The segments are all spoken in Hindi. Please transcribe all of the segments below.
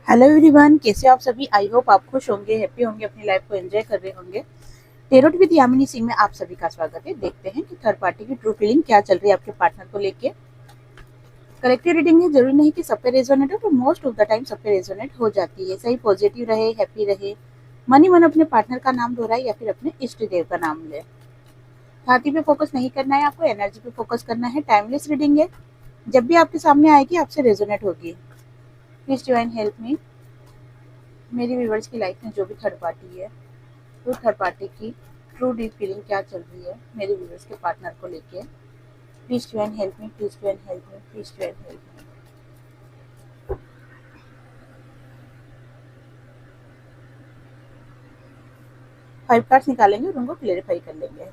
हेलो एवरीवन, कैसे हो आप सभी। आई होप आप खुश होंगे, हैप्पी होंगे, अपनी लाइफ को एंजॉय कर रहे होंगे। टेरोट विद यामिनी सिंह में आप सभी का स्वागत है। देखते हैं कि थर्ड पार्टी की ट्रू फीलिंग क्या चल रही है आपके पार्टनर को लेके। कलेक्टिव रीडिंग है, जरूरी नहीं कि सब पे रेजोनेट हो, तो मोस्ट ऑफ द टाइम सब पे रेजोनेट हो जाती है। सही पॉजिटिव रहे, हैप्पी रहे, मन ही मन अपने पार्टनर का नाम दोहराए या फिर अपने इष्ट देव का नाम ले। छाती पे फोकस नहीं करना है, आपको एनर्जी पे फोकस करना है। टाइमलेस रीडिंग है, जब भी आपके सामने आएगी आपसे रेजोनेट होगी। Please divine help me. मेरी व्यूवर्स की लाइफ में जो भी थर्ड पार्टी है, तो थर्ड पार्टी की ट्रू डीप फीलिंग क्या चल रही है मेरे व्यूअर्स के पार्टनर को लेके। Please to and help me, please to and help me, please to and help me. 5 cards निकालेंगे और उनको क्लेरिफाई कर लेंगे।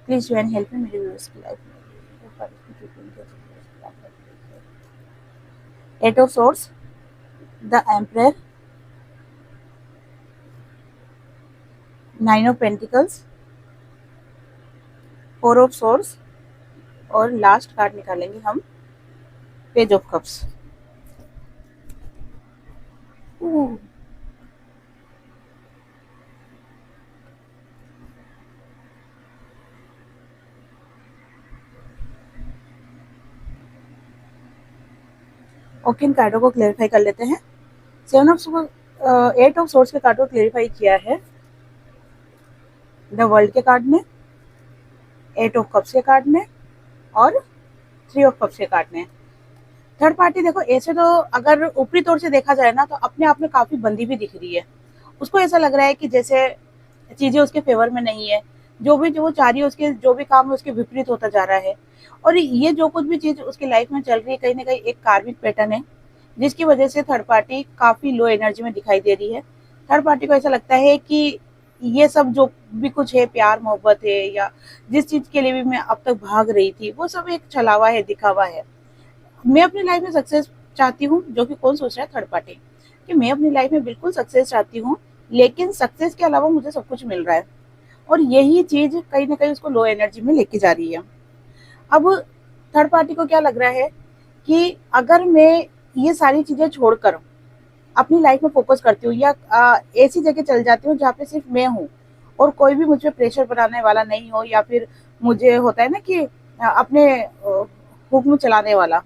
Please to and help me मेरे व्यूअर्स की लाइफ में। 8 of swords, the emperor, 9 of pentacles, 4 of swords और लास्ट कार्ड निकालेंगे हम पेज ऑफ कप्स। ओके, इन कार्डों को क्लेरिफाई कर लेते हैं। 8 ऑफ सोर्स के कार्ड को क्लेरिफाई किया है द वर्ल्ड के कार्ड ने, 8 ऑफ कप्स के कार्ड ने और 3 ऑफ कप्स के कार्ड ने। थर्ड पार्टी देखो, ऐसे तो अगर ऊपरी तौर से देखा जाए ना, तो अपने आप में काफी बंदी भी दिख रही है। उसको ऐसा लग रहा है कि जैसे चीजें उसके फेवर में नहीं है, जो वो चाह रही है, उसके जो भी काम है उसके विपरीत होता जा रहा है। और ये जो कुछ भी चीज उसकी लाइफ में चल रही है, कहीं ना कहीं एक कार्मिक पैटर्न है, जिसकी वजह से थर्ड पार्टी काफी लो एनर्जी में दिखाई दे रही है। थर्ड पार्टी को ऐसा लगता है कि ये सब जो भी कुछ है, प्यार मोहब्बत है या जिस चीज के लिए भी मैं अब तक भाग रही थी, वो सब एक छलावा है, दिखावा है। मैं अपनी लाइफ में सक्सेस चाहती हूँ, जो कि कौन सोच रहा है, थर्ड पार्टी, कि मैं अपनी लाइफ में बिल्कुल सक्सेस चाहती हूँ, लेकिन सक्सेस के अलावा मुझे सब कुछ मिल रहा है। और यही चीज कहीं ना कहीं उसको लो एनर्जी में लेके जा रही है। अब थर्ड पार्टी को क्या लग रहा है कि अगर मैं ये सारी चीजें छोड़कर अपनी लाइफ में फोकस करती हूँ या ऐसी जगह चल जाती हूँ जहाँ पे सिर्फ मैं हूँ और कोई भी मुझे प्रेशर बनाने वाला नहीं हो, या फिर मुझे होता है ना कि अपने हुक्म चलाने वाला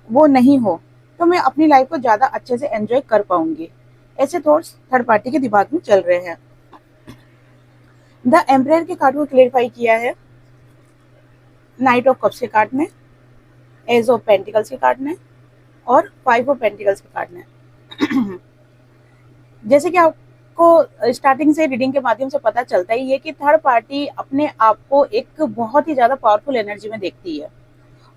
वो नहीं हो, तो मैं अपनी लाइफ को ज्यादा अच्छे से एंजॉय कर पाऊंगी। ऐसे थॉट्स थर्ड पार्टी के दिमाग में चल रहे हैं। द एम्पायर के कार्ड को क्लेरिफाई किया है नाइट ऑफ कप्स के कार्ड ने, एज ऑफ पेंटिकल्स के कार्ड ने और 5 ऑफ पेंटिकल्स के कार्ड ने। जैसे कि आपको स्टार्टिंग से रीडिंग के माध्यम से पता चलता ही है कि थर्ड पार्टी अपने आप को एक बहुत ही ज्यादा पावरफुल एनर्जी में देखती है।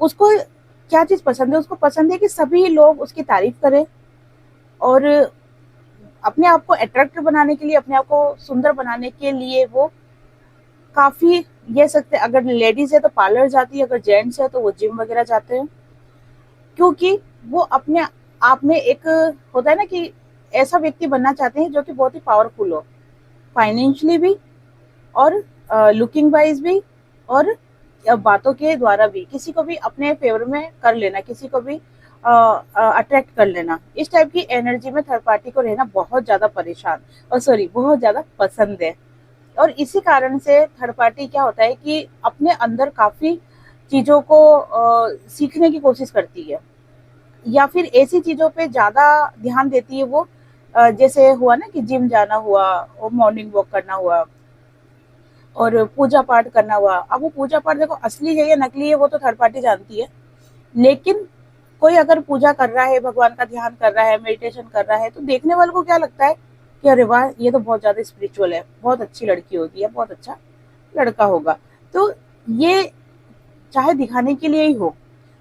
उसको क्या चीज पसंद है, उसको पसंद है कि सभी लोग उसकी तारीफ करें, और अपने आप को अट्रैक्टिव बनाने के लिए, अपने आप को सुंदर बनाने के लिए वो काफी, ये सकते, अगर लेडीज है तो पार्लर जाती है, अगर जेंट्स है तो वो जिम वगैरह जाते हैं, क्योंकि वो अपने आप में एक, होता है ना कि ऐसा व्यक्ति बनना चाहते हैं जो कि बहुत ही पावरफुल हो, फाइनेंशियली भी और लुकिंग वाइज भी, और बातों के द्वारा भी किसी को भी अपने फेवर में कर लेना, किसी को भी अट्रैक्ट कर लेना। इस टाइप की एनर्जी में थर्ड पार्टी को रहना बहुत ज्यादा परेशान, और सॉरी, बहुत ज्यादा पसंद है। और इसी कारण से थर्ड पार्टी क्या होता है कि अपने अंदर काफी चीजों को सीखने की कोशिश करती है, या फिर ऐसी चीजों पे ज्यादा ध्यान देती है वो, जैसे हुआ ना कि जिम जाना हुआ, और मॉर्निंग वॉक करना हुआ, और पूजा पाठ करना हुआ। अब वो पूजा पाठ देखो असली है या नकली है वो तो थर्ड पार्टी जानती है, लेकिन कोई अगर पूजा कर रहा है, भगवान का ध्यान कर रहा है, मेडिटेशन कर रहा है, तो देखने वाले को क्या लगता है कि अरे वाह, ये तो बहुत ज्यादा स्पिरिचुअल है, बहुत अच्छी लड़की होगी या बहुत अच्छा लड़का होगा। तो ये चाहे दिखाने के लिए ही हो,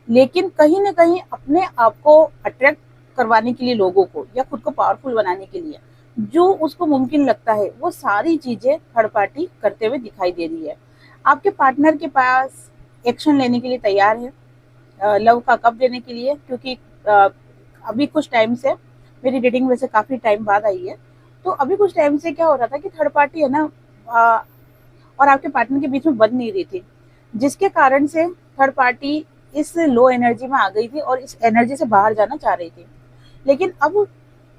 लेकिन कहीं ना कहीं अपने आप को अट्रैक्ट करवाने के लिए, लोगों को, या खुद को पावरफुल बनाने के लिए जो उसको मुमकिन लगता है, वो सारी चीजें थर्ड पार्टी करते हुए दिखाई दे रही है। आपके पार्टनर के पास एक्शन लेने के लिए तैयार है, लव का कप देने के लिए, क्योंकि अभी कुछ टाइम से, मेरी रीडिंग में से काफी टाइम बाद आई है, तो अभी कुछ टाइम से क्या हो रहा था कि थर्ड पार्टी है ना, और आपके पार्टनर के बीच में बन नहीं रही थी, जिसके कारण से थर्ड पार्टी इस लो एनर्जी में आ गई थी और इस एनर्जी से बाहर जाना चाह रही थी। लेकिन अब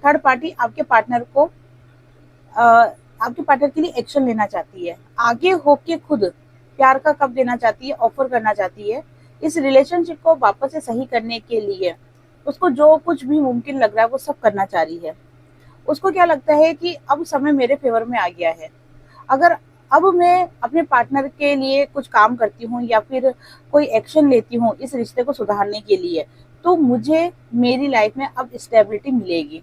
थर्ड पार्टी आपके पार्टनर के लिए एक्शन लेना चाहती है, आगे होके खुद प्यार का कप देना चाहती है, ऑफर करना चाहती है। इस रिलेशनशिप को वापस से सही करने के लिए उसको जो कुछ भी मुमकिन लग रहा है वो सब करना चाह रही है। उसको क्या लगता है कि अब समय मेरे फेवर में आ गया है। अगर अब मैं अपने पार्टनर के लिए कुछ काम करती हूँ या फिर कोई एक्शन लेती हूँ इस रिश्ते को सुधारने के लिए, तो मुझे मेरी लाइफ में अब स्टेबिलिटी मिलेगी,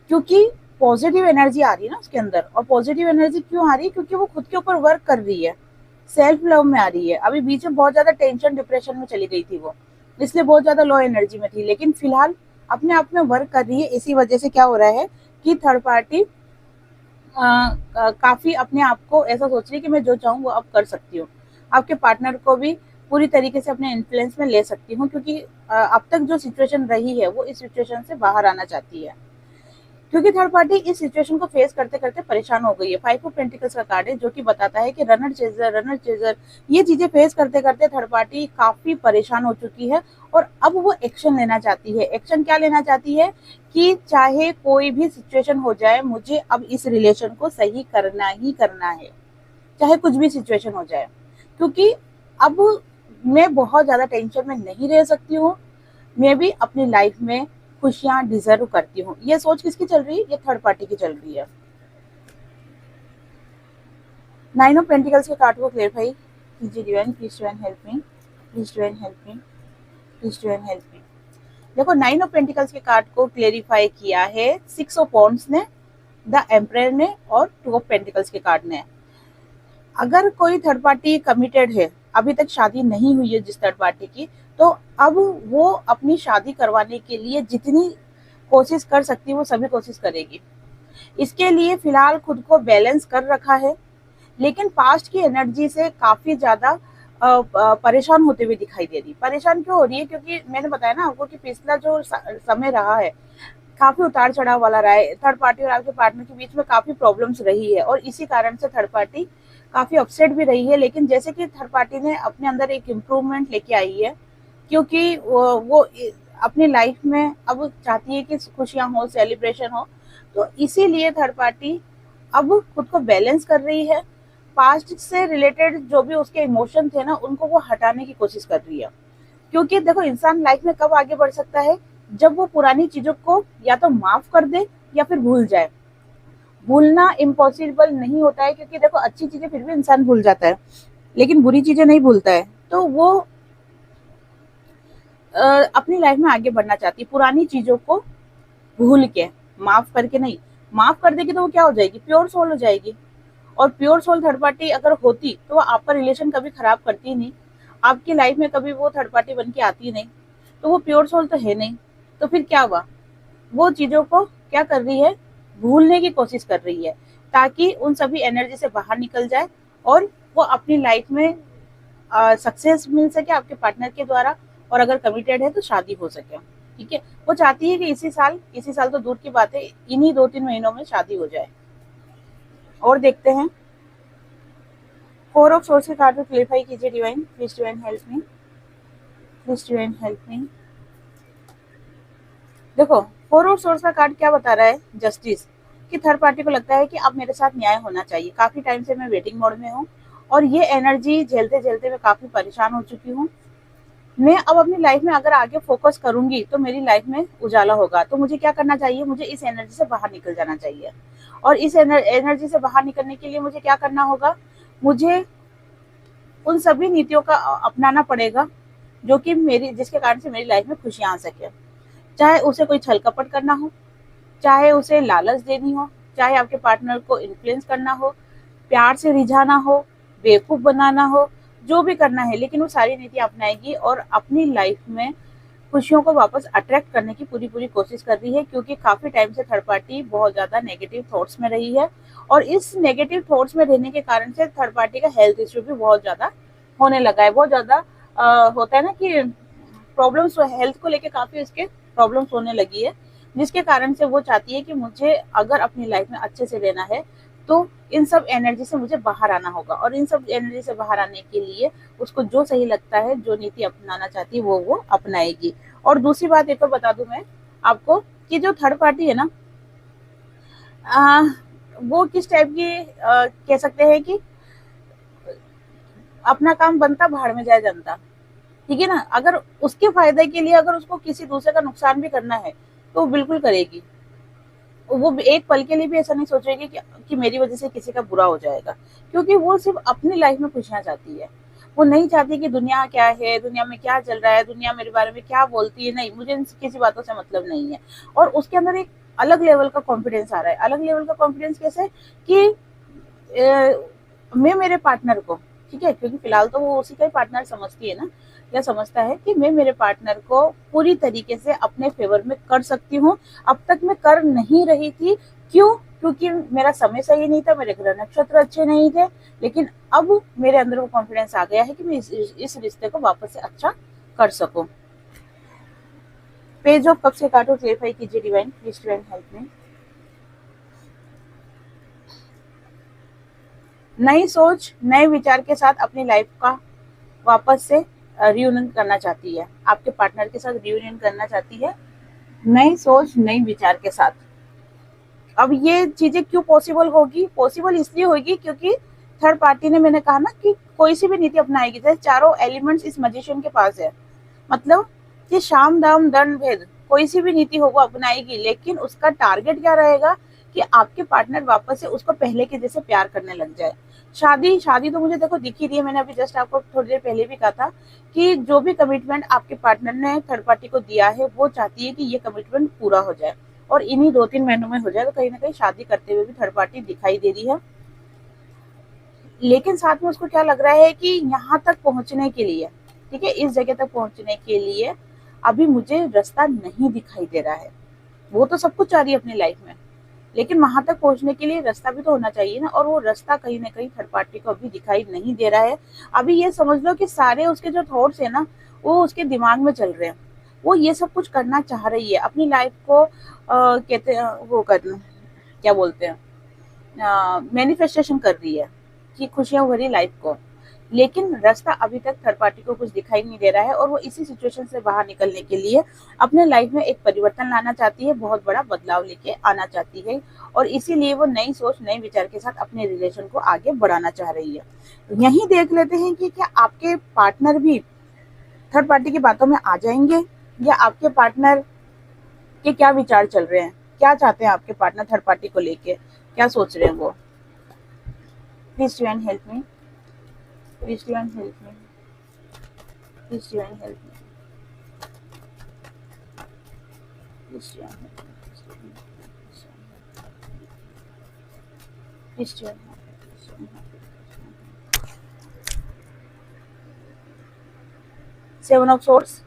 क्योंकि पॉजिटिव एनर्जी आ रही है ना उसके अंदर। और पॉजिटिव एनर्जी क्यों आ रही है? क्योंकि वो खुद के ऊपर वर्क कर रही है, सेल्फ लव में आ रही है। अभी बीच में बहुत ज्यादा टेंशन डिप्रेशन में चली गई थी वो, इसलिए बहुत ज्यादा लो एनर्जी में थी, लेकिन फिलहाल अपने आप में वर्क कर रही है। इसी वजह से क्या हो रहा है कि थर्ड पार्टी काफी अपने आप को ऐसा सोच रही है कि मैं जो चाहूँ वो अब कर सकती हूँ। आपके पार्टनर को भी पूरी तरीके से अपने इन्फ्लुएंस में ले सकती हूँ, क्योंकि अब तक जो सिचुएशन रही है वो इस सिचुएशन से बाहर आना चाहती है, क्योंकि थर्ड पार्टी इस सिचुएशन को फेस करते करते परेशान हो गई है। 5 ऑफ पेंटिकल्स का कार्ड है जो कि बताता है कि रनर चेजर ये चीजें फेस करते करते थर्ड पार्टी काफी परेशान हो चुकी है और अब वो एक्शन लेना चाहती है। एक्शन क्या लेना चाहती है कि चाहे कोई भी सिचुएशन हो जाए, मुझे अब इस रिलेशन को सही करना ही करना है, चाहे कुछ भी सिचुएशन हो जाए, क्योंकि अब मैं बहुत ज्यादा टेंशन में नहीं रह सकती हूँ। मैं भी अपनी लाइफ में खुशियां डिजर्व करती हूँ। ये सोच किसकी चल रही है? ये थर्ड पार्टी की चल रही है। 9 ऑफ पेंटिकल्स के कार्ड को क्लेरिफाई कीजिए divine, please divine help me, please divine help me, please divine help me. देखो 9 ऑफ पेंटिकल्स के कार्ड को क्लेरिफाई किया है 6 ऑफ वॉन्ड्स ने, द एम्परर ने और 2 ऑफ पेंटिकल्स के कार्ड ने। अगर कोई थर्ड पार्टी कमिटेड है, अभी तक शादी नहीं हुई है जिस थर्ड पार्टी की, तो अब वो अपनी शादी करवाने के लिए जितनी कोशिश कर सकती है वो सभी कोशिश करेगी। इसके लिए फिलहाल खुद को बैलेंस कर रखा है, लेकिन पास्ट की एनर्जी से काफी ज्यादा परेशान होते हुए दिखाई दे रही। परेशान क्यों हो रही है? क्योंकि मैंने बताया ना आपको कि पिछला जो समय रहा है काफी उतार चढ़ाव वाला रहा है। थर्ड पार्टी और आपके पार्टनर के बीच में काफी प्रॉब्लम्स रही है और इसी कारण से थर्ड पार्टी काफी अपसेट भी रही है। लेकिन जैसे कि थर्ड पार्टी ने अपने अंदर एक इम्प्रूवमेंट लेके आई है, क्योंकि वो अपनी लाइफ में अब चाहती है कि खुशियां हो, सेलिब्रेशन हो, तो इसीलिए थर्ड पार्टी अब खुद को बैलेंस कर रही है। पास्ट से रिलेटेड जो भी उसके इमोशन थे ना, उनको वो हटाने की कोशिश कर रही है। क्योंकि देखो इंसान लाइफ में कब आगे बढ़ सकता है? जब वो पुरानी चीजों को या तो माफ कर दे या फिर भूल जाए। भूलना इम्पॉसिबल नहीं होता है, क्योंकि देखो अच्छी चीजें फिर भी इंसान भूल जाता है, लेकिन बुरी चीजें नहीं भूलता है। तो वो अपनी लाइफ में आगे बढ़ना चाहती है पुरानी चीजों को भूल के, माफ करके नहीं। माफ कर देगी तो वो क्या हो जाएगी? प्योर सोल हो जाएगी। और प्योर सोल थर्ड पार्टी अगर होती तो वो आपका रिलेशन कभी खराब करती नहीं, आपकी लाइफ में कभी वो थर्ड पार्टी बन के आती नहीं। तो वो प्योर सोल तो है नहीं, तो फिर क्या हुआ? वो चीजों को क्या कर रही है? भूलने की कोशिश कर रही है, ताकि उन सभी एनर्जी से बाहर निकल जाए और वो अपनी लाइफ में सक्सेस मिल सके आपके पार्टनर के द्वारा, और अगर कमिटेड है तो शादी हो सके। ठीक है, वो चाहती है कि इसी साल तो दूर की बात है, इन्हीं 2-3 महीनों में शादी हो जाए। और देखते हैं 4 ऑफ सोर्स के कार्ड को क्लेरिफाई कीजिए divine, please divine help me, please divine help me. देखो 4 ऑफ सोर्स का कार्ड क्या बता रहा है? जस्टिस। कि थर्ड पार्टी को लगता है कि अब मेरे साथ न्याय होना चाहिए। काफी टाइम से मैं वेटिंग मोड में हूँ और ये एनर्जी झेलते झेलते मैं काफी परेशान हो चुकी हूँ। मैं अब अपनी लाइफ में अगर आगे फोकस करूंगी तो मेरी लाइफ में उजाला होगा। तो मुझे क्या करना चाहिए? मुझे इस एनर्जी से बाहर निकल जाना चाहिए। और इस एनर्जी से बाहर निकलने के लिए मुझे क्या करना होगा? मुझे उन सभी नीतियों का अपनाना पड़ेगा जो कि जिसके कारण से मेरी लाइफ में खुशियां आ सके। चाहे उसे कोई छल कपट करना हो, चाहे उसे लालच देनी हो, चाहे आपके पार्टनर को इन्फ्लुएंस करना हो, प्यार से रिझाना हो, बेवकूफ बनाना हो, जो भी करना है, लेकिन वो सारी नीतियां अपनाएगी और अपनी लाइफ में खुशियों को वापस अट्रैक्ट करने की पूरी कोशिश कर रही है। क्योंकि काफी टाइम से थर्ड पार्टी बहुत ज्यादा नेगेटिव थॉट्स में रही है और इस नेगेटिव थॉट्स में रहने के कारण से थर्ड पार्टी का हेल्थ इश्यू भी बहुत ज्यादा होने लगा है। बहुत ज्यादा होता है ना कि प्रॉब्लम्स, हेल्थ को लेके काफी उसके प्रॉब्लम्स होने लगी है, जिसके कारण से वो चाहती है कि मुझे अगर अपनी लाइफ में अच्छे से रहना है तो इन सब एनर्जी से मुझे बाहर आना होगा, और इन सब एनर्जी से बाहर आने के लिए उसको जो सही लगता है, जो नीति अपनाना चाहती है वो अपनाएगी। और दूसरी बात एक और बता दूं मैं आपको कि जो थर्ड पार्टी है ना, आ, वो किस टाइप की कह सकते हैं कि अपना काम बनता भाड़ में जाए जनता, ठीक है ना। अगर उसके फायदे के लिए अगर उसको किसी दूसरे का नुकसान भी करना है तो वो बिल्कुल करेगी। वो एक पल के लिए भी ऐसा नहीं सोचेगी कि मेरी वजह से किसी का बुरा हो जाएगा, क्योंकि वो सिर्फ अपनी लाइफ में खुशियां चाहती है। वो नहीं चाहती कि दुनिया क्या है, दुनिया में क्या चल रहा है, दुनिया मेरे बारे में क्या बोलती है, नहीं, मुझे इन किसी बातों से मतलब नहीं है। और उसके अंदर एक अलग लेवल का कॉन्फिडेंस आ रहा है। अलग लेवल का कॉन्फिडेंस कैसे कि मैं मेरे पार्टनर को, ठीक है, क्योंकि फिलहाल तो वो उसी का ही पार्टनर समझती है ना, या समझता है कि मैं मेरे पार्टनर को पूरी तरीके से अपने फेवर में कर सकती हूँ। अब तक मैं कर नहीं रही थी, क्यों? क्योंकि मेरा समय सही नहीं था, मेरे ग्रह नक्षत्र अच्छे नहीं थे, लेकिन अब मेरे अंदर वो कॉन्फिडेंस आ गया है कि मैं इस रिश्ते को वापस से अच्छा कर सकूं। पेज ऑफ कप से काटो, क्लेरिफाई कीजिए divine, please divine help me. नई सोच, नए विचार के साथ अपनी लाइफ का वापस से रियूनियन करना चाहती है, आपके पार्टनर के साथ रियूनियन करना चाहती है, नई सोच नई विचार के साथ। अब ये चीजें क्यों पॉसिबल होगी? पॉसिबल इसलिए होगी क्योंकि थर्ड पार्टी ने, मैंने कहा ना कि कोई सी भी नीति अपनाएगी, जैसे चारों एलिमेंट्स इस मजिशियन के पास है, मतलब कि शाम दाम दंड भेद कोई सी भी नीति हो वो अपनाएगी, लेकिन उसका टारगेट क्या रहेगा कि आपके पार्टनर वापस से उसको पहले के जैसे प्यार करने लग जाए। शादी शादी तो मुझे देखो दिख ही रही है, मैंने अभी जस्ट आपको थोड़ी देर पहले भी कहा था कि जो भी कमिटमेंट आपके पार्टनर ने थर्ड पार्टी को दिया है वो चाहती है कि ये कमिटमेंट पूरा हो जाए, और इन्हीं 2-3 महीनों में हो जाए। तो कहीं ना कहीं शादी करते हुए भी थर्ड पार्टी दिखाई दे रही है, लेकिन साथ में उसको क्या लग रहा है कि यहाँ तक पहुंचने के लिए, ठीक है, इस जगह तक पहुंचने के लिए अभी मुझे रास्ता नहीं दिखाई दे रहा है। वो तो सब कुछ चाह रही है अपनी लाइफ में, लेकिन वहां तक पहुंचने के लिए रास्ता भी तो होना चाहिए ना, और वो रास्ता कहीं ना कहीं थर्ड पार्टी को अभी दिखाई नहीं दे रहा है। अभी ये समझ लो कि सारे उसके जो थॉट्स है ना, वो उसके दिमाग में चल रहे हैं। वो ये सब कुछ करना चाह रही है, अपनी लाइफ को कहते हैं वो करना, क्या बोलते हैं, मैनिफेस्टेशन कर रही है कि खुशियां भरी लाइफ को, लेकिन रास्ता अभी तक थर्ड पार्टी को कुछ दिखाई नहीं दे रहा है। और वो इसी सिचुएशन से बाहर निकलने के लिए अपने लाइफ में एक परिवर्तन लाना चाहती है, बहुत बड़ा बदलाव लेके आना चाहती है, और इसीलिए वो नई सोच नए विचार के साथ अपने रिलेशन को आगे बढ़ाना चाह रही है। यही देख लेते हैं कि क्या आपके पार्टनर भी थर्ड पार्टी की बातों में आ जाएंगे, या आपके पार्टनर के क्या विचार चल रहे हैं, क्या चाहते हैं आपके पार्टनर थर्ड पार्टी को लेके, क्या सोच रहे हैं वो। Please divine help me, please divine help me, please divine help me, please divine help me, please divine help me. Seven of source,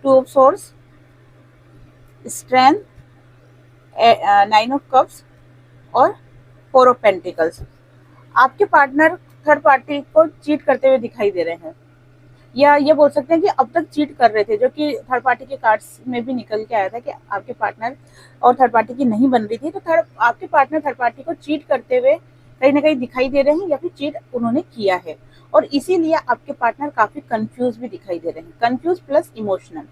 two of source, strength, nine of cups और फोर ऑफ पेंटिकल्स। आपके पार्टनर थर्ड पार्टी को चीट करते हुए दिखाई दे रहे हैं, या ये बोल सकते हैं कि अब तक चीट कर रहे थे, जो कि थर्ड पार्टी के कार्ड्स में भी निकल के आया था कि आपके पार्टनर और थर्ड पार्टी की नहीं बन रही थी। तो आपके पार्टनर थर्ड पार्टी को चीट करते हुए कहीं ना कहीं दिखाई दे रहे हैं, या फिर चीट उन्होंने किया है, और इसीलिए आपके पार्टनर काफी कंफ्यूज भी दिखाई दे रहे हैं। Confuse plus emotional.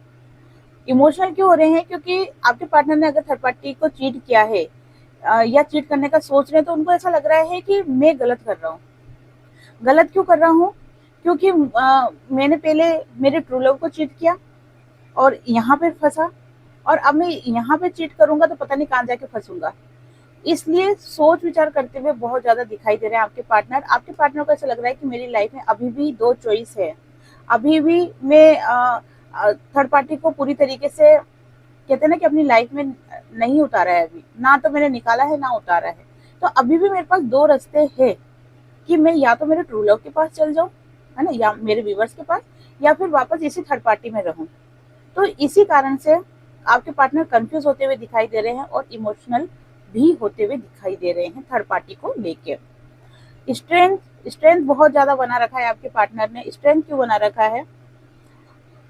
इमोशनल क्यों हो रहे हैं? क्योंकि आपके पार्टनर ने अगर थर्ड पार्टी को चीट किया है या चीट करने का सोच रहे हैं, तो उनको ऐसा लग रहा है कि मैं गलत कर रहा हूँ। गलत क्यों कर रहा हूँ? क्योंकि मैंने पहले मेरे ट्रू लव को चीट किया और यहाँ पे फंसा, और अब मैं यहाँ पे चीट करूंगा तो पता नहीं कहाँ जाके फंसूंगा। इसलिए सोच विचार करते हुए बहुत ज्यादा दिखाई दे रहे हैं आपके पार्टनर। आपके पार्टनर को ऐसा लग रहा है कि मेरी लाइफ में अभी भी दो चॉइस है, अभी भी मैं थर्ड पार्टी को पूरी तरीके से, कहते हैं ना कि अपनी लाइफ में नहीं उतारा है, अभी ना तो मैंने निकाला है ना उतारा है। तो अभी भी मेरे पास दो रास्ते हैं कि मैं या तो मेरे ट्रू लव के पास चल जाऊं, है ना, या मेरे व्यूवर्स के पास, या फिर वापस इसी थर्ड पार्टी में रहूं। तो इसी कारण से आपके पार्टनर कंफ्यूज होते हुए दिखाई दे रहे हैं और इमोशनल भी होते हुए दिखाई दे रहे हैं थर्ड पार्टी को लेके। स्ट्रेंथ स्ट्रेंथ बहुत ज्यादा बना रखा है आपके पार्टनर ने। स्ट्रेंथ क्यों बना रखा है?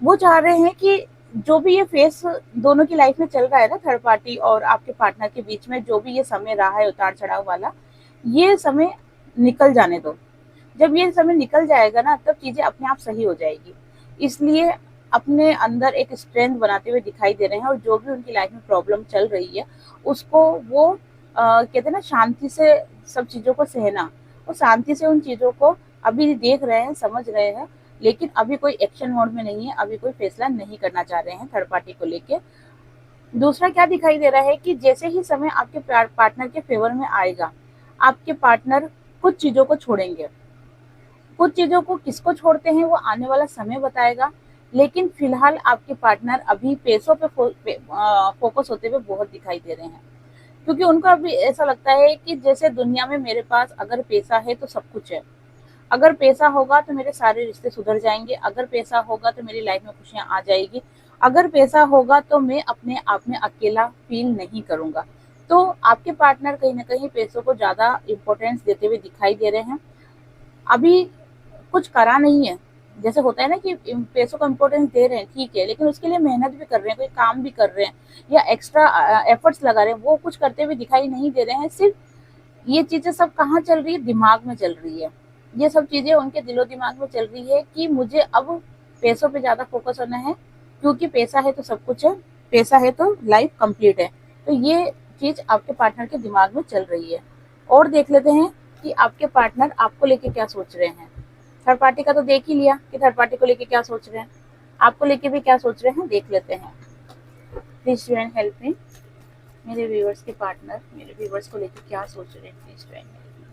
वो चाह रहे हैं कि जो भी ये फेस दोनों की लाइफ में चल रहा है ना, थर्ड पार्टी और आपके पार्टनर के बीच में जो भी ये समय रहा है उतार चढ़ाव वाला, ये समय निकल जाने दो। जब ये समय निकल जाएगा ना, तब चीजें अपने आप सही हो जाएगी। इसलिए अपने अंदर एक स्ट्रेंथ बनाते हुए दिखाई दे रहे हैं, और जो भी उनकी लाइफ में प्रॉब्लम चल रही है उसको वो कहते हैं ना, शांति से सब चीजों को सहना, वो शांति से उन चीजों को अभी देख रहे हैं, समझ रहे हैं, लेकिन अभी कोई एक्शन मोड में नहीं है, अभी कोई फैसला नहीं करना चाह रहे हैं थर्ड पार्टी को लेके। दूसरा क्या दिखाई दे रहा है कि जैसे ही समय आपके पार्टनर के फेवर में आएगा, आपके पार्टनर कुछ चीजों को छोड़ेंगे। कुछ चीजों को किसको छोड़ते हैं वो आने वाला समय बताएगा, लेकिन फिलहाल आपके पार्टनर अभी पैसों पे फोकस होते हुए बहुत दिखाई दे रहे हैं, क्योंकि उनको अभी ऐसा लगता है कि जैसे दुनिया में मेरे पास अगर पैसा है तो सब कुछ है, अगर पैसा होगा तो मेरे सारे रिश्ते सुधर जाएंगे, अगर पैसा होगा तो मेरी लाइफ में खुशियां आ जाएगी, अगर पैसा होगा तो मैं अपने आप में अकेला फील नहीं करूंगा। तो आपके पार्टनर कहीं ना कहीं पैसों को ज्यादा इंपॉर्टेंस देते हुए दिखाई दे रहे हैं। अभी कुछ करा नहीं है, जैसे होता है ना कि पैसों को इम्पोर्टेंस दे रहे हैं, ठीक है, लेकिन उसके लिए मेहनत भी कर रहे हैं, कोई काम भी कर रहे हैं, या एक्स्ट्रा एफर्ट्स लगा रहे हैं, वो कुछ करते हुए दिखाई नहीं दे रहे हैं। सिर्फ ये चीजें सब कहाँ चल रही है, दिमाग में चल रही है। ये सब चीजें उनके दिलो दिमाग में चल रही है कि मुझे अब पैसों पे ज्यादा फोकस होना है, क्योंकि पैसा है तो सब कुछ है, पैसा है तो लाइफ कंप्लीट है। तो ये चीज आपके पार्टनर के दिमाग में चल रही है। और देख लेते हैं कि आपके पार्टनर आपको लेके क्या सोच रहे हैं। थर्ड पार्टी का तो देख ही लिया कि थर्ड पार्टी को लेके क्या सोच रहे हैं, आपको लेके भी क्या सोच रहे हैं, देख लेते हैं। Please to and help me. मेरे व्यूअर्स के पार्टनर मेरे व्यूअर्स को लेके क्या सोच रहे हैं, please to and help me.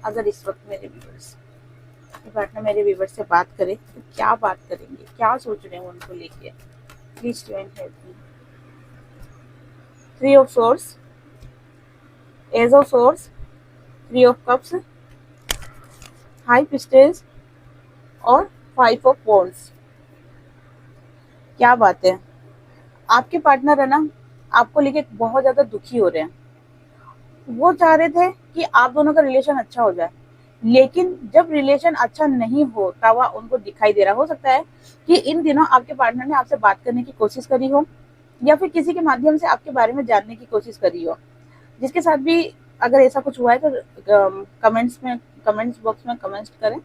अगर इस वक्त मेरे व्यूअर्स के पार्टनर मेरे व्यूअर्स से बात करें तो क्या बात करेंगे, क्या सोच रहे हैं उनको लेके, please to and help me. 3 of swords, ace of swords, 3 of cups, high priestess और 5 ऑफ वॉन्ड्स। क्या बात है, आपके पार्टनर है ना, आपको लेके बहुत ज्यादा दुखी हो रहे हैं। वो चाह रहे थे कि आप दोनों का रिलेशन अच्छा हो जाए, लेकिन जब रिलेशन अच्छा नहीं होता हुआ उनको दिखाई दे रहा, हो सकता है कि इन दिनों आपके पार्टनर ने आपसे बात करने की कोशिश करी हो, या फिर किसी के माध्यम से आपके बारे में जानने की कोशिश करी हो। जिसके साथ भी अगर ऐसा कुछ हुआ है तो कमेंट्स बॉक्स में कमेंट करें।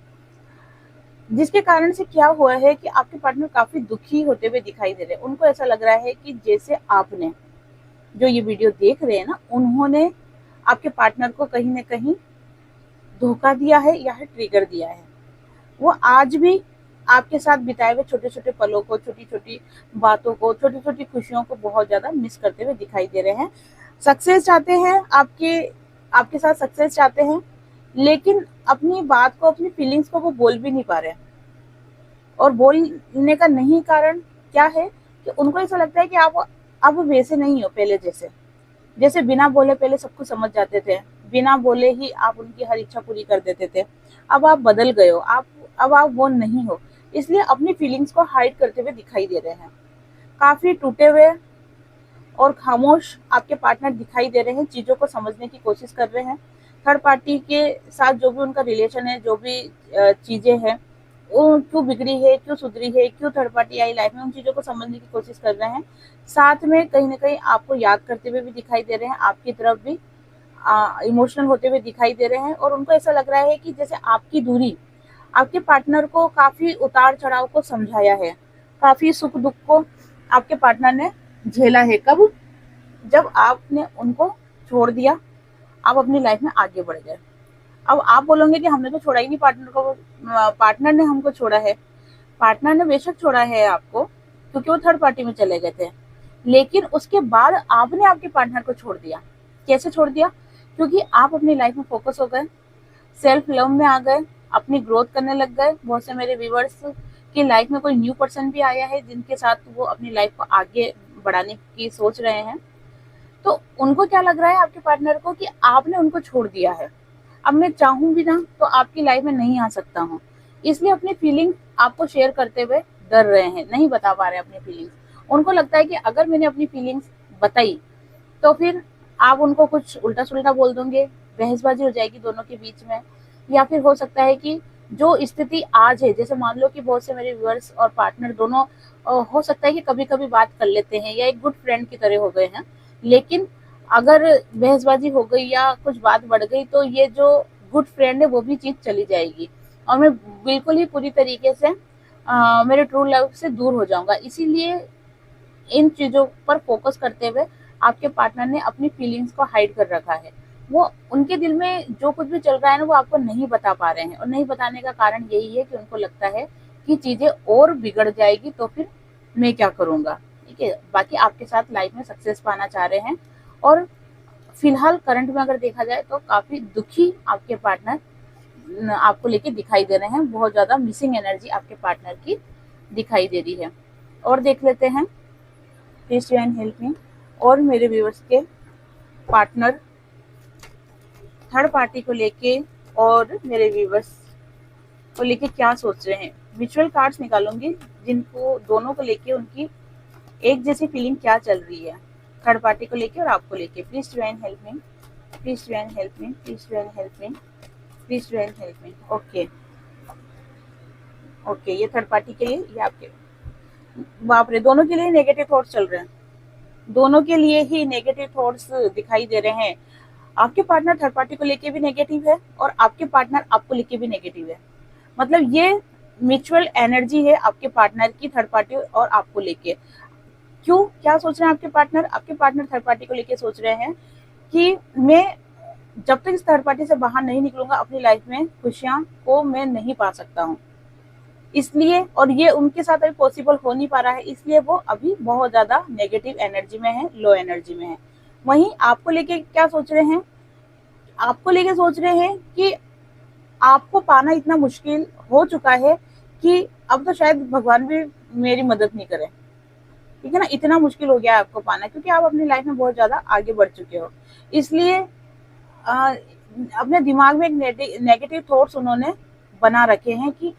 जिसके कारण से क्या हुआ है कि आपके पार्टनर काफी दुखी होते हुए दिखाई दे रहे हैं। उनको ऐसा लग रहा है कि जैसे आपने जो ये वीडियो देख रहे हैं ना, उन्होंने आपके पार्टनर को कहीं ना कहीं धोखा दिया है या ट्रिगर दिया है। वो आज भी आपके साथ बिताए हुए छोटे छोटे पलों को, छोटी छोटी बातों को, छोटी छोटी खुशियों को बहुत ज्यादा मिस करते हुए दिखाई दे रहे हैं। सक्सेस चाहते हैं, आपके साथ सक्सेस चाहते हैं, लेकिन अपनी बात को, अपनी फीलिंग्स को वो बोल भी नहीं पा रहे हैं। और बोलने का नहीं कारण क्या है कि उनको ऐसा लगता है कि आप अब वैसे नहीं हो पहले जैसे। जैसे बिना बोले पहले सब कुछ समझ जाते थे, बिना बोले ही आप उनकी हर इच्छा पूरी कर देते थे। अब आप बदल गए हो, अब आप वो नहीं हो, इसलिए अपनी फीलिंग्स को हाइड करते हुए दिखाई दे रहे हैं। काफी टूटे हुए और खामोश आपके पार्टनर दिखाई दे रहे हैं, चीजों को समझने की कोशिश कर रहे हैं। थर्ड पार्टी के साथ जो भी उनका रिलेशन है, जो भी चीजें हैं, वो क्यों बिगड़ी है, क्यों सुधरी है, क्यों थर्ड पार्टी आई लाइफ में, उन चीजों को समझने की कोशिश कर रहे हैं। साथ में कहीं ना कहीं आपको याद करते हुए भी दिखाई दे रहे हैं, आपकी तरफ भी इमोशनल होते हुए दिखाई दे रहे हैं। और उनको ऐसा लग रहा है कि जैसे आपकी दूरी आपके पार्टनर को काफी उतार चढ़ाव को समझाया है, काफी सुख दुख को आपके पार्टनर ने झेला है। कब? जब आपने उनको छोड़ दिया, आप अपनी लाइफ में आगे बढ़ गए। अब आप बोलोगे कि हमने तो छोड़ा ही नहीं पार्टनर को, पार्टनर ने हमको छोड़ा है। पार्टनर ने बेशक छोड़ा है आपको, क्योंकि वो थर्ड पार्टी में चले गए थे, लेकिन उसके बाद आपने आपके पार्टनर को छोड़ दिया। कैसे छोड़ दिया? क्योंकि आप अपनी लाइफ में फोकस हो गए, सेल्फ लव में आ गए, अपनी ग्रोथ करने लग गए। बहुत से मेरे व्यूवर्स की लाइफ में कोई न्यू पर्सन भी आया है, जिनके साथ वो अपनी लाइफ को आगे बढ़ाने की सोच रहे हैं। तो उनको क्या लग रहा है आपके पार्टनर को कि आपने उनको छोड़ दिया है, अब मैं चाहूं भी ना तो आपकी लाइफ में नहीं आ सकता हूँ। इसलिए अपनी फीलिंग आपको शेयर करते हुए डर रहे हैं, नहीं बता पा रहे अपनी फीलिंग्स। उनको लगता है कि अगर मैंने अपनी फीलिंग्स बताई तो फिर आप उनको कुछ उल्टा सुल्टा बोल दोगे, बहसबाजी हो जाएगी दोनों के बीच में, या फिर हो सकता है कि जो स्थिति आज है, जैसे मान लो कि बहुत से मेरे व्यूअर्स और पार्टनर दोनों हो सकता है कि कभी कभी बात कर लेते हैं या एक गुड फ्रेंड की तरह हो गए हैं, लेकिन अगर बहसबाजी हो गई या कुछ बात बढ़ गई तो ये जो गुड फ्रेंड है वो भी चीज चली जाएगी और मैं बिल्कुल ही पूरी तरीके से मेरे ट्रू लव से दूर हो जाऊंगा। इसीलिए इन चीजों पर फोकस करते हुए आपके पार्टनर ने अपनी फीलिंग्स को हाइड कर रखा है। वो उनके दिल में जो कुछ भी चल रहा है ना वो आपको नहीं बता पा रहे हैं, और नहीं बताने का कारण यही है कि उनको लगता है कि चीजें और बिगड़ जाएगी तो फिर मैं क्या करूंगा। ठीक है, बाकी आपके साथ लाइफ में सक्सेस पाना चाह रहे हैं, और फिलहाल करंट में अगर देखा जाए तो काफी दुखी आपके पार्टनर आपको लेके दिखाई दे रहे हैं। बहुत ज्यादा मिसिंग एनर्जी आपके पार्टनर की दिखाई दे रही है। और देख लेते हैं, प्लीज जॉइन हेल्प मी। और मेरे व्यूअर्स के पार्टनर थर्ड पार्टी को लेके और मेरे व्यूअर्स को लेके क्या सोच रहे हैं, म्यूचुअल कार्ड्स निकालूंगी जिनको दोनों को लेके उनकी एक जैसी फीलिंग क्या चल रही है, थर्ड पार्टी को लेके और आपको लेके। Please join help me, please join help me, please join help me, please join help me. Okay okay, ये थर्ड पार्टी के लिए, ये आपके, बाप रे, दोनों के लिए नेगेटिव थॉट्स चल रहे हैं, दोनों के लिए ही नेगेटिव थॉट्स दिखाई दे रहे हैं। आपके पार्टनर थर्ड पार्टी को लेके भी नेगेटिव है और आपके पार्टनर आपको लेके भी नेगेटिव है। मतलब ये म्यूचुअल एनर्जी है आपके पार्टनर की थर्ड पार्टी और आपको लेके। क्यों, क्या सोच रहे हैं आपके पार्टनर? आपके पार्टनर थर्ड पार्टी को लेके सोच रहे हैं कि मैं जब तक इस थर्ड पार्टी से बाहर नहीं निकलूंगा अपनी लाइफ में खुशियां को मैं नहीं पा सकता हूँ, इसलिए, और ये उनके साथ अभी पॉसिबल हो नहीं पा रहा है, इसलिए वो अभी बहुत ज्यादा नेगेटिव एनर्जी में है, लो एनर्जी में है। वहीं आपको लेके क्या सोच रहे हैं? आपको लेके सोच रहे हैं कि आपको पाना इतना मुश्किल हो चुका है कि अब तो शायद भगवान भी मेरी मदद नहीं करे। ठीक है ना, इतना मुश्किल हो गया है आपको पाना, क्योंकि आप अपनी लाइफ में बहुत ज्यादा आगे बढ़ चुके हो। इसलिए अपने दिमाग में एक नेगेटिव थॉट्स उन्होंने बना रखे हैं कि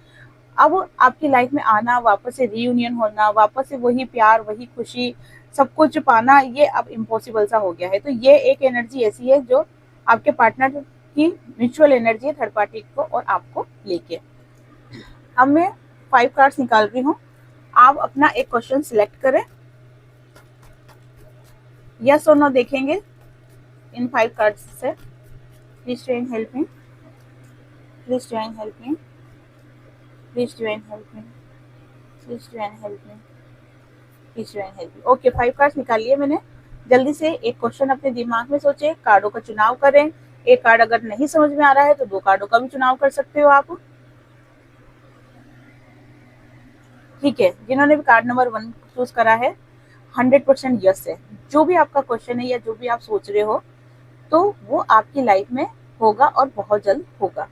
अब आपकी लाइफ में आना, वापस से रीयूनियन होना, वापस से वही प्यार, वही खुशी, सब कुछ पाना, ये अब इम्पॉसिबल सा हो गया है। तो ये एक एनर्जी ऐसी है जो आपके पार्टनर की म्यूचुअल एनर्जी है थर्ड पार्टी को और आपको लेके। अब मैं 5 कार्ड्स निकाल रही हूँ, आप अपना एक क्वेश्चन सिलेक्ट करें, यस और नो देखेंगे इन 5 कार्ड्स से। Please join help me, please join help me, please join help me, please join help me, please join help me. Okay, 5 cards निकाल लिए मैंने। जल्दी से एक क्वेश्चन अपने दिमाग में सोचे, कार्डों का चुनाव करें। एक कार्ड अगर नहीं समझ में आ रहा है तो 2 कार्डों का भी चुनाव कर सकते हो आप। ठीक है, जिन्होंने भी कार्ड नंबर 1 चूज करा है 100% यस है। जो भी आपका क्वेश्चन है या जो भी आप सोच रहे हो तो वो आपकी लाइफ में होगा और बहुत जल्द होगा।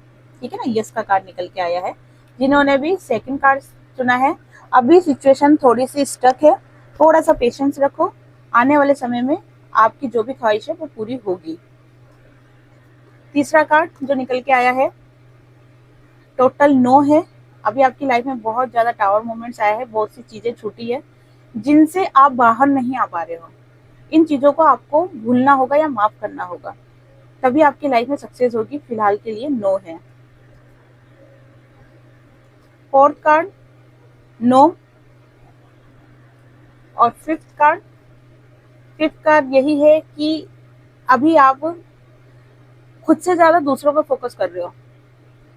ठीक है ना, यस का कार्ड निकल के आया है। जिन्होंने भी सेकंड कार्ड चुना है, अभी सिचुएशन थोड़ी सी स्टक है, थोड़ा सा पेशेंस रखो, आने वाले समय में आपकी जो भी ख्वाहिश है वो पूरी होगी। तीसरा कार्ड जो निकल के आया है टोटल नो है। अभी आपकी लाइफ में बहुत ज्यादा टावर मोमेंट्स आया है, बहुत सी चीजें छूटी है जिनसे आप बाहर नहीं आ पा रहे हो। इन चीजों को आपको भूलना होगा या माफ करना होगा, तभी आपकी लाइफ में सक्सेस होगी। फिलहाल के लिए नो है। फोर्थ कार्ड नो, और फिफ्थ कार्ड यही है कि अभी आप खुद से ज्यादा दूसरों पर फोकस कर रहे हो।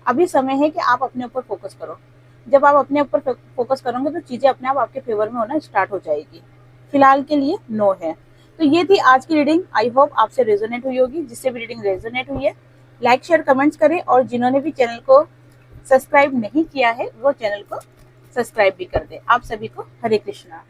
अभी समय है कि आप अपने ऊपर फोकस करो। जब आप अपने ऊपर फोकस करोगे तो चीजें अपने आप आपके फेवर में होना स्टार्ट हो जाएगी। फिलहाल के लिए नो है। तो ये थी आज की रीडिंग। आई होप आपसे रेजोनेट हुई होगी। जिससे भी रीडिंग रेजोनेट हुई है लाइक शेयर कमेंट्स करें, और जिन्होंने भी चैनल को सब्सक्राइब नहीं किया है वो चैनल को सब्सक्राइब भी कर दे। आप सभी को हरे कृष्णा।